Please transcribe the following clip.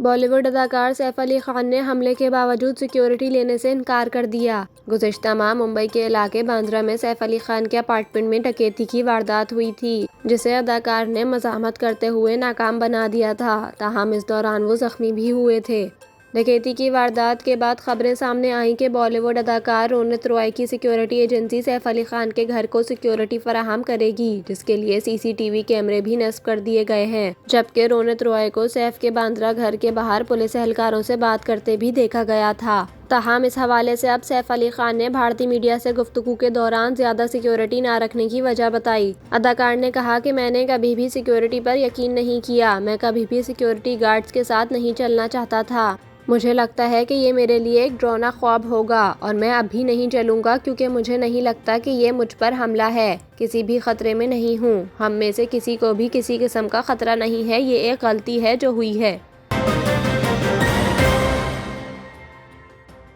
بالی would اداکار سیف علی خان نے حملے کے باوجود سیکیورٹی لینے سے انکار کر دیا۔ گزشتہ ماہ ممبئی کے علاقے باندرہ میں سیف علی خان کے اپارٹمنٹ میں ڈکیتی کی واردات ہوئی تھی، جسے اداکار نے مزاحمت کرتے ہوئے ناکام بنا دیا تھا، تاہم اس دوران وہ زخمی بھی ہوئے تھے۔ ڈکیتی کی واردات کے بعد خبریں سامنے آئیں کہ بالی ووڈ اداکار رونت رائے کی سیکیورٹی ایجنسی سیف علی خان کے گھر کو سیکیورٹی فراہم کرے گی، جس کے لیے CCTV کیمرے بھی نصب کر دیے گئے ہیں، جبکہ رونت رائے کو سیف کے باندرہ گھر کے باہر پولیس اہلکاروں سے بات کرتے بھی دیکھا گیا تھا۔ تاہم اس حوالے سے اب سیف علی خان نے بھارتی میڈیا سے گفتگو کے دوران زیادہ سیکیورٹی نہ رکھنے کی وجہ بتائی۔ اداکار نے کہا کہ میں نے کبھی بھی سیکیورٹی پر یقین نہیں کیا، میں کبھی بھی سیکیورٹی گارڈز کے ساتھ نہیں چلنا چاہتا تھا۔ مجھے لگتا ہے کہ یہ میرے لیے ایک ڈراؤنا خواب ہوگا اور میں اب بھی نہیں چلوں گا کیونکہ مجھے نہیں لگتا کہ یہ مجھ پر حملہ ہے۔ کسی بھی خطرے میں نہیں ہوں۔ ہم میں سے کسی کو بھی کسی قسم کا خطرہ نہیں ہے۔ یہ ایک غلطی ہے جو ہوئی ہے۔